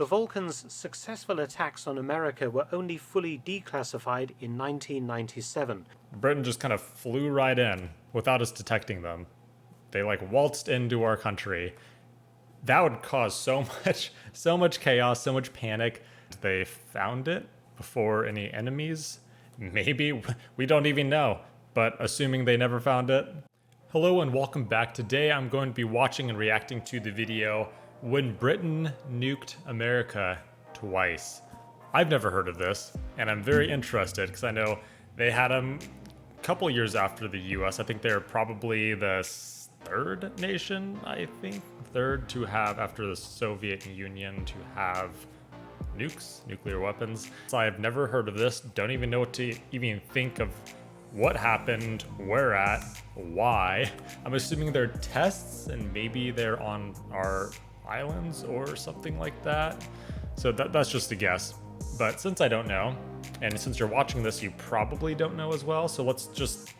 The Vulcans' successful attacks on America were only fully declassified in 1997. Britain just kind of flew right in without us detecting them. They like waltzed into our country. That would cause so much chaos, so much panic. They found it before any enemies? Maybe, we don't even know, but assuming they never found it. Hello and welcome back. Today I'm going to be watching and reacting to the video When Britain Nuked America Twice. I've never heard of this, and I'm very interested because I know they had them a couple years after the US. I think they're probably the third nation, third to have, after the Soviet Union, to have nukes, nuclear weapons. So I've never heard of this, don't even know what to even think of what happened, where at, why. I'm assuming they're tests and maybe they're on our islands or something like that. So that's just a guess. But since I don't know, and since you're watching this, you probably don't know as well, so let's just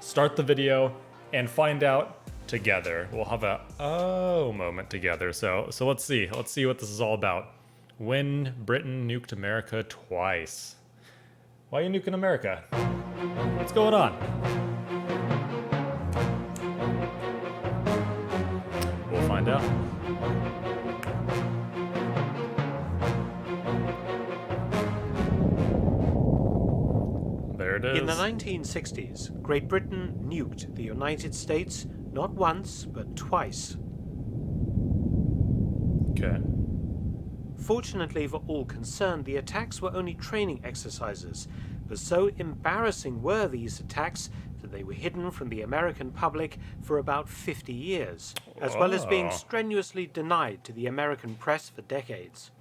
start the video and find out together. We'll have a oh moment together. So let's see what this is all about. When Britain Nuked America Twice. Why are you nuking America? What's going on? We'll find out. There it is. In the 1960s, Great Britain nuked the United States not once, but twice. Okay. Fortunately for all concerned, the attacks were only training exercises, but so embarrassing were these attacks that they were hidden from the American public for about 50 years, as well as being strenuously denied to the American press for decades.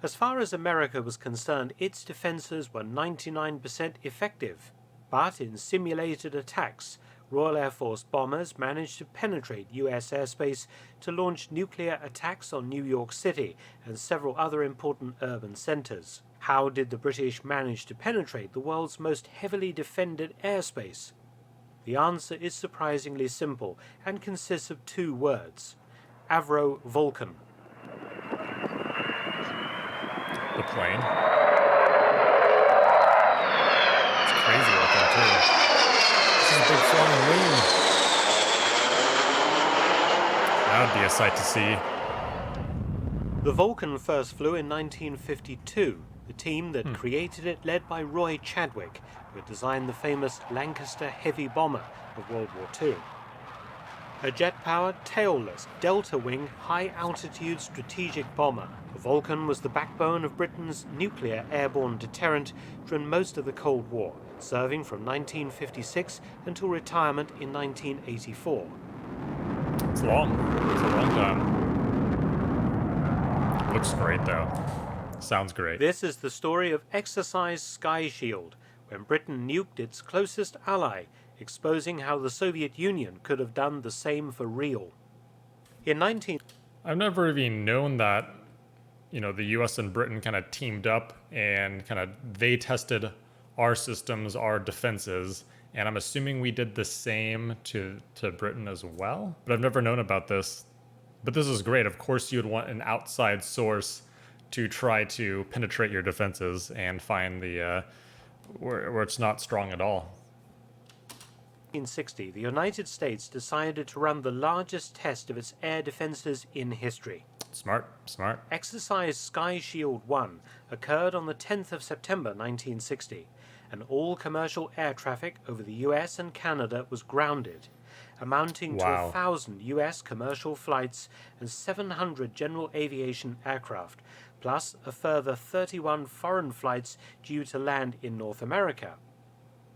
As far as America was concerned, its defenses were 99% effective, but in simulated attacks, Royal Air Force bombers managed to penetrate US airspace to launch nuclear attacks on New York City and several other important urban centers. How did the British manage to penetrate the world's most heavily defended airspace? The answer is surprisingly simple and consists of two words: Avro Vulcan. The plane. It's crazy looking too. This is a big flying wing. That would be a sight to see. The Vulcan first flew in 1952. The team that created it, led by Roy Chadwick, who had designed the famous Lancaster heavy bomber of World War II. A jet-powered, tailless, delta-wing, high-altitude strategic bomber, the Vulcan was the backbone of Britain's nuclear airborne deterrent during most of the Cold War, serving from 1956 until retirement in 1984. It's long. It's a long time. Looks great though. Sounds great. This is the story of Exercise Sky Shield, when Britain nuked its closest ally, exposing how the Soviet Union could have done the same for real. I've never even known that, the US and Britain kind of teamed up and they tested our systems, our defenses, and I'm assuming we did the same to Britain as well. But I've never known about this. But this is great. Of course you would want an outside source to try to penetrate your defenses and find the where it's not strong at all. In 1960, the United States decided to run the largest test of its air defenses in history. Smart. Exercise Sky Shield 1 occurred on the 10th of September 1960, and all commercial air traffic over the US and Canada was grounded, amounting to 1,000 US commercial flights and 700 general aviation aircraft, plus a further 31 foreign flights due to land in North America.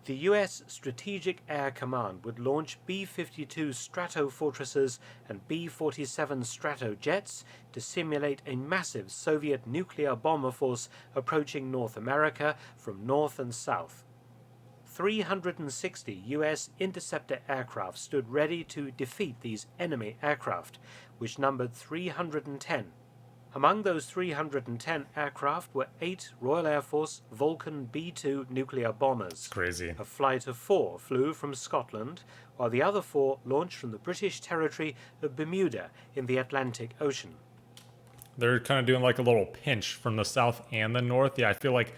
The US Strategic Air Command would launch B-52 Stratofortresses and B-47 Stratojets to simulate a massive Soviet nuclear bomber force approaching North America from north and south. 360 US interceptor aircraft stood ready to defeat these enemy aircraft, which numbered 310. Among those 310 aircraft were 8 Royal Air Force Vulcan B-2 nuclear bombers. Crazy. A flight of 4 flew from Scotland, while the other 4 launched from the British territory of Bermuda in the Atlantic Ocean. They're kind of doing like a little pinch from the south and the north. Yeah, I feel like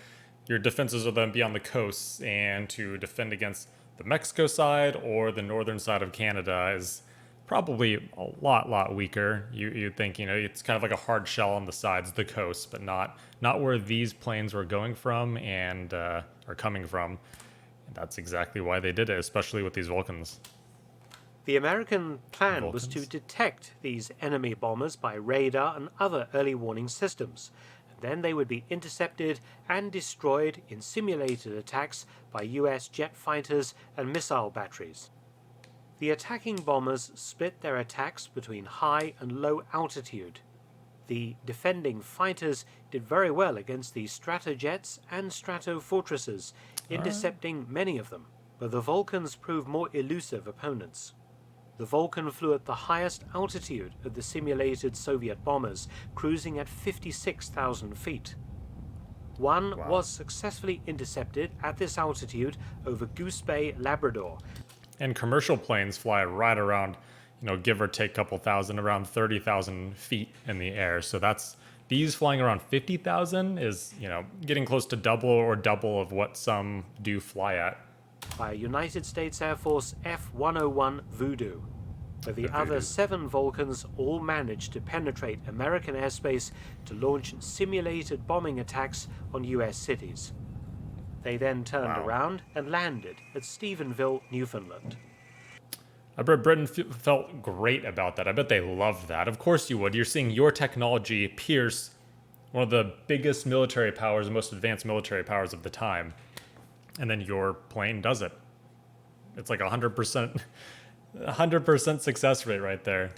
your defenses are then be on the coasts, and to defend against the Mexico side or the northern side of Canada is probably a lot weaker. You'd think, it's kind of like a hard shell on the sides, the coast, but not where these planes were going from and are coming from. And that's exactly why they did it, especially with these Vulcans. The American plan was to detect these enemy bombers by radar and other early warning systems. Then they would be intercepted and destroyed in simulated attacks by US jet fighters and missile batteries. The attacking bombers split their attacks between high and low altitude. The defending fighters did very well against the stratojets and stratofortresses, intercepting many of them, but the Vulcans proved more elusive opponents. The Vulcan flew at the highest altitude of the simulated Soviet bombers, cruising at 56,000 feet. One was successfully intercepted at this altitude over Goose Bay, Labrador. And commercial planes fly right around, give or take a couple thousand, around 30,000 feet in the air. So these flying around 50,000 is, getting close to double of what some do fly at. By United States Air Force F-101 Voodoo, but the other 7 Vulcans all managed to penetrate American airspace to launch simulated bombing attacks on US cities. They then turned around and landed at Stephenville, Newfoundland. I bet Britain felt great about that. I bet they loved that. Of course you would. You're seeing your technology pierce one of the biggest military powers, the most advanced military powers of the time. And then your plane does it. It's like 100% success rate right there.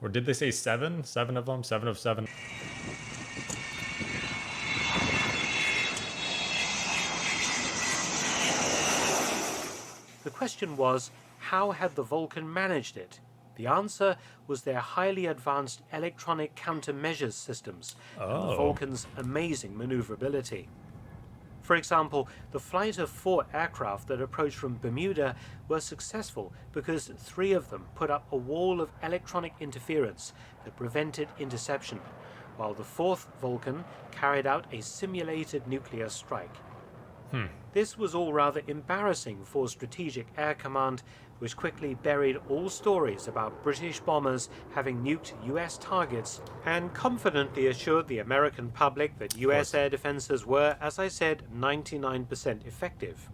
Or did they say 7? 7 of them? 7 of 7? The question was, how had the Vulcan managed it? The answer was their highly advanced electronic countermeasures systems and the Vulcan's amazing maneuverability. For example, the flight of 4 aircraft that approached from Bermuda were successful because 3 of them put up a wall of electronic interference that prevented interception, while the 4th Vulcan carried out a simulated nuclear strike. This was all rather embarrassing for Strategic Air Command, which quickly buried all stories about British bombers having nuked US targets and confidently assured the American public that US air defenses were, as I said, 99% effective.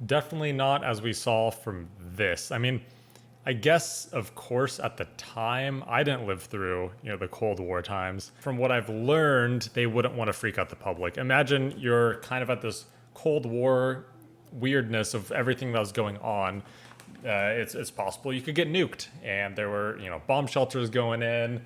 Definitely not as we saw from this. I mean, I guess, of course, at the time, I didn't live through, the Cold War times. From what I've learned, they wouldn't want to freak out the public. Imagine you're kind of at this Cold War weirdness of everything that was going on. It's possible you could get nuked, and there were bomb shelters going in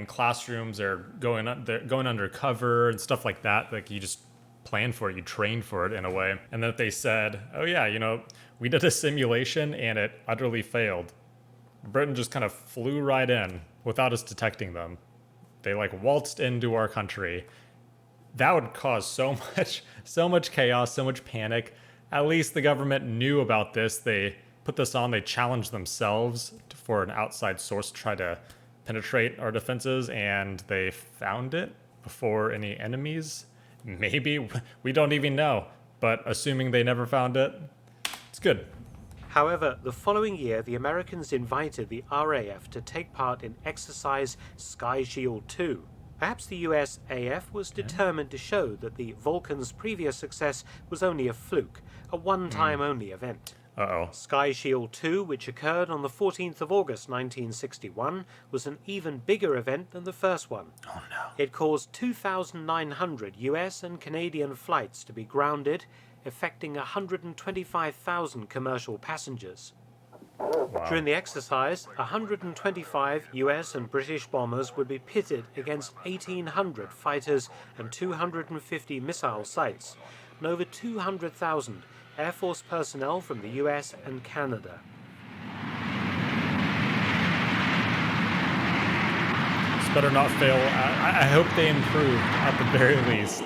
classrooms, they're going undercover and stuff like that. Like, you just plan for it, you train for it in a way. And then they said, oh yeah, we did a simulation and it utterly failed. Britain just kind of flew right in without us detecting them. They waltzed into our country. That would cause so much chaos, so much panic. At least the government knew about this. They put this on, they challenged themselves for an outside source to try to penetrate our defenses, and they found it before any enemies. Maybe, we don't even know, but assuming they never found it, it's good. However, the following year, the Americans invited the RAF to take part in exercise Sky Shield 2. Perhaps the USAF was determined to show that the Vulcan's previous success was only a fluke, a one-time only event. Sky Shield 2, which occurred on the 14th of August 1961, was an even bigger event than the first one. Oh no. It caused 2,900 US and Canadian flights to be grounded, affecting 125,000 commercial passengers. Wow. During the exercise, 125 US and British bombers would be pitted against 1,800 fighters and 250 missile sites, and over 200,000 Air Force personnel from the US and Canada. This better not fail. I hope they improve at the very least.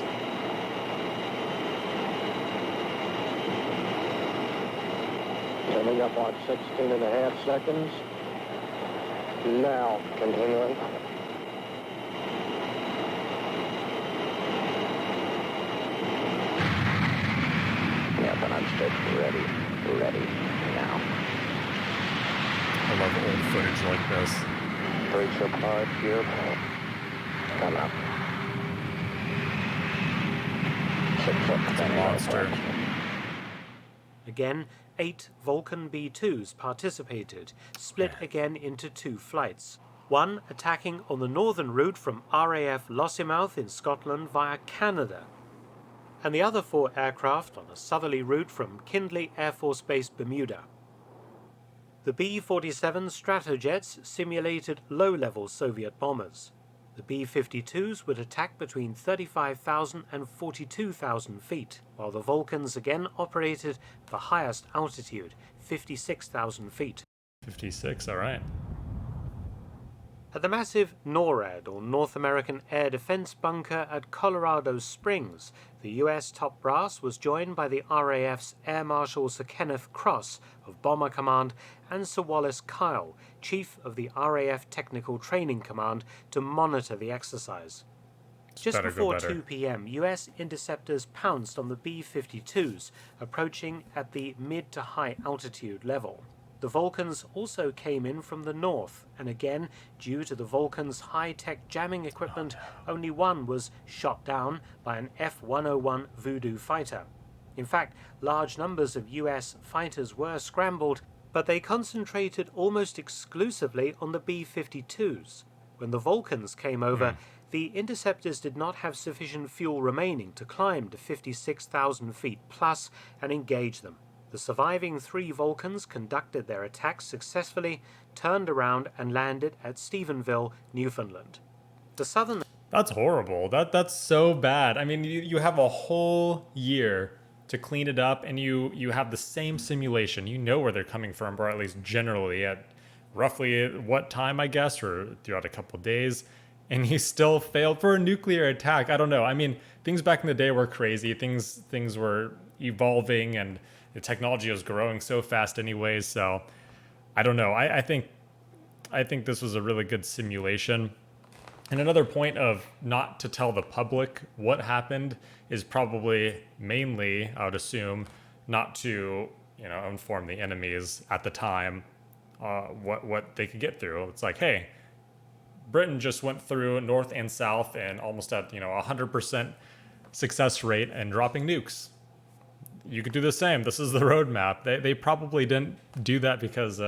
Coming up on 16 and a half seconds. Now, continuing. Ready, now. I love old footage like this. Brace up hard, gear up. Come up. 6 foot. It's a monster. Again, 8 Vulcan B-2s participated, split again into 2 flights. One attacking on the northern route from RAF Lossiemouth in Scotland via Canada, and the other 4 aircraft on a southerly route from Kindley Air Force Base, Bermuda. The B-47 Stratojets simulated low-level Soviet bombers. The B-52s would attack between 35,000 and 42,000 feet, while the Vulcans again operated at the highest altitude, 56,000 feet. 56, all right. At the massive NORAD, or North American Air Defense Bunker at Colorado Springs, the U.S. top brass was joined by the RAF's Air Marshal Sir Kenneth Cross of Bomber Command and Sir Wallace Kyle, Chief of the RAF Technical Training Command, to monitor the exercise. Just before 2 p.m., U.S. interceptors pounced on the B-52s, approaching at the mid to high altitude level. The Vulcans also came in from the north, and again, due to the Vulcans' high-tech jamming equipment, only one was shot down by an F-101 Voodoo fighter. In fact, large numbers of U.S. fighters were scrambled, but they concentrated almost exclusively on the B-52s. When the Vulcans came over, the interceptors did not have sufficient fuel remaining to climb to 56,000 feet plus and engage them. The surviving 3 Vulcans conducted their attacks successfully, turned around and landed at Stephenville, Newfoundland. The southern... That's horrible. That's so bad. I mean, you have a whole year to clean it up, and you have the same simulation. You know where they're coming from, or at least generally at roughly what time, I guess, or throughout a couple of days, and you still failed for a nuclear attack. I don't know. I mean, things back in the day were crazy. Things were evolving, and the technology was growing so fast anyways, so I don't know. I think this was a really good simulation. And another point of not to tell the public what happened is probably mainly, I would assume, not to, inform the enemies at the time what they could get through. It's like, hey, Britain just went through north and south and almost at 100% success rate and dropping nukes. You could do the same. This is the roadmap. They probably didn't do that because,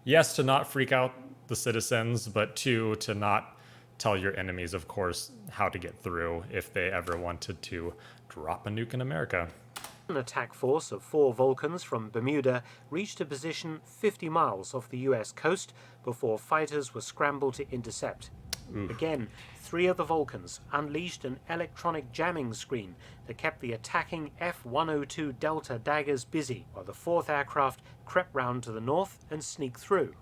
yes, to not freak out the citizens, but 2, to not tell your enemies, of course, how to get through if they ever wanted to drop a nuke in America. An attack force of 4 Vulcans from Bermuda reached a position 50 miles off the U.S. coast before fighters were scrambled to intercept. Again, 3 of the Vulcans unleashed an electronic jamming screen that kept the attacking F-102 Delta daggers busy, while the 4th aircraft crept round to the north and sneaked through.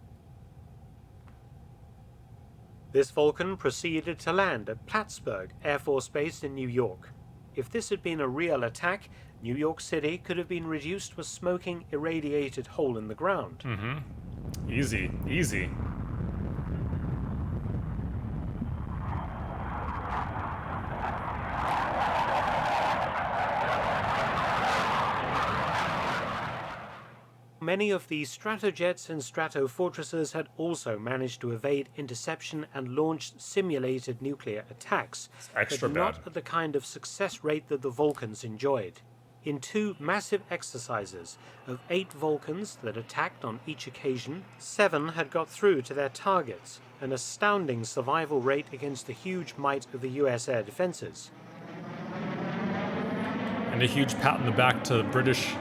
This Vulcan proceeded to land at Plattsburgh Air Force Base in New York. If this had been a real attack, New York City could have been reduced to a smoking, irradiated hole in the ground. Easy, easy. Many of the Stratojets and Stratofortresses had also managed to evade interception and launch simulated nuclear attacks, Extra but bad. not at the kind of success rate that the Vulcans enjoyed. In 2 massive exercises of 8 Vulcans that attacked on each occasion, 7 had got through to their targets, an astounding survival rate against the huge might of the US air defenses. And a huge pat on the back to British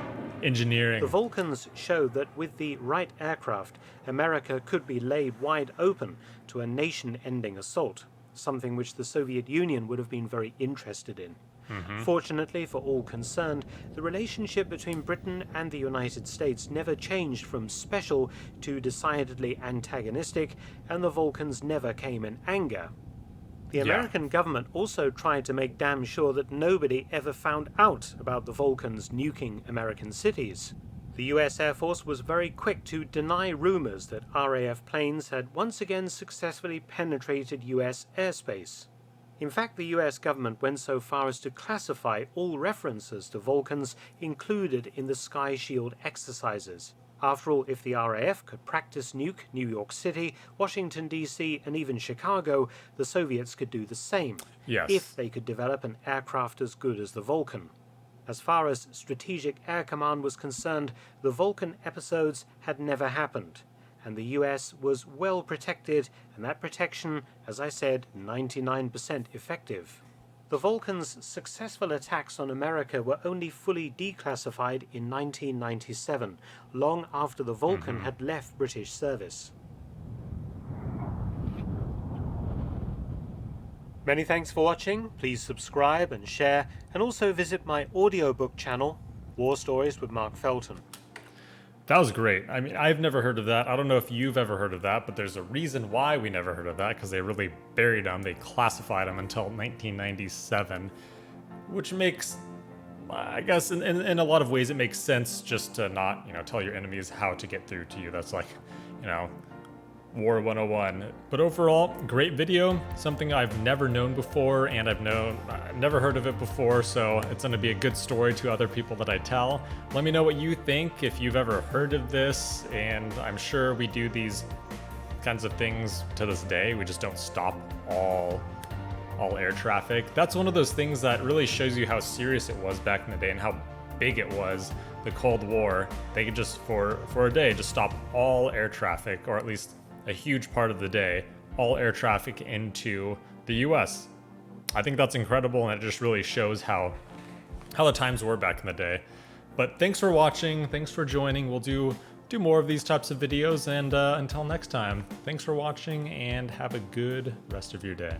engineering. The Vulcans showed that with the right aircraft, America could be laid wide open to a nation-ending assault, something which the Soviet Union would have been very interested in. Fortunately for all concerned, the relationship between Britain and the United States never changed from special to decidedly antagonistic, and the Vulcans never came in anger. The American government also tried to make damn sure that nobody ever found out about the Vulcans nuking American cities. The US Air Force was very quick to deny rumors that RAF planes had once again successfully penetrated US airspace. In fact, the US government went so far as to classify all references to Vulcans included in the Sky Shield exercises. After all, if the RAF could practice nuke New York City, Washington, D.C., and even Chicago, the Soviets could do the same, Yes. if they could develop an aircraft as good as the Vulcan. As far as Strategic Air Command was concerned, the Vulcan episodes had never happened, and the US was well protected, and that protection, as I said, 99% effective. The Vulcan's successful attacks on America were only fully declassified in 1997, long after the Vulcan had left British service. Many thanks for watching. Please subscribe and share, and also visit my audiobook channel, War Stories with Mark Felton. That was great. I mean, I've never heard of that. I don't know if you've ever heard of that, but there's a reason why we never heard of that, because they really buried them. They classified them until 1997, which makes, I guess, in a lot of ways, it makes sense just to not, tell your enemies how to get through to you. That's like, War 101. But overall, great video, something I've never known before, and I've never heard of it before, so it's gonna be a good story to other people that I tell. Let me know what you think, if you've ever heard of this, and I'm sure we do these kinds of things to this day. We just don't stop all air traffic. That's one of those things that really shows you how serious it was back in the day and how big it was, the Cold War. They could just, for a day, just stop all air traffic, or at least a huge part of the day, all air traffic into the US. I think that's incredible, and it just really shows how the times were back in the day. But thanks for watching, thanks for joining. We'll do more of these types of videos, and until next time, thanks for watching, and have a good rest of your day.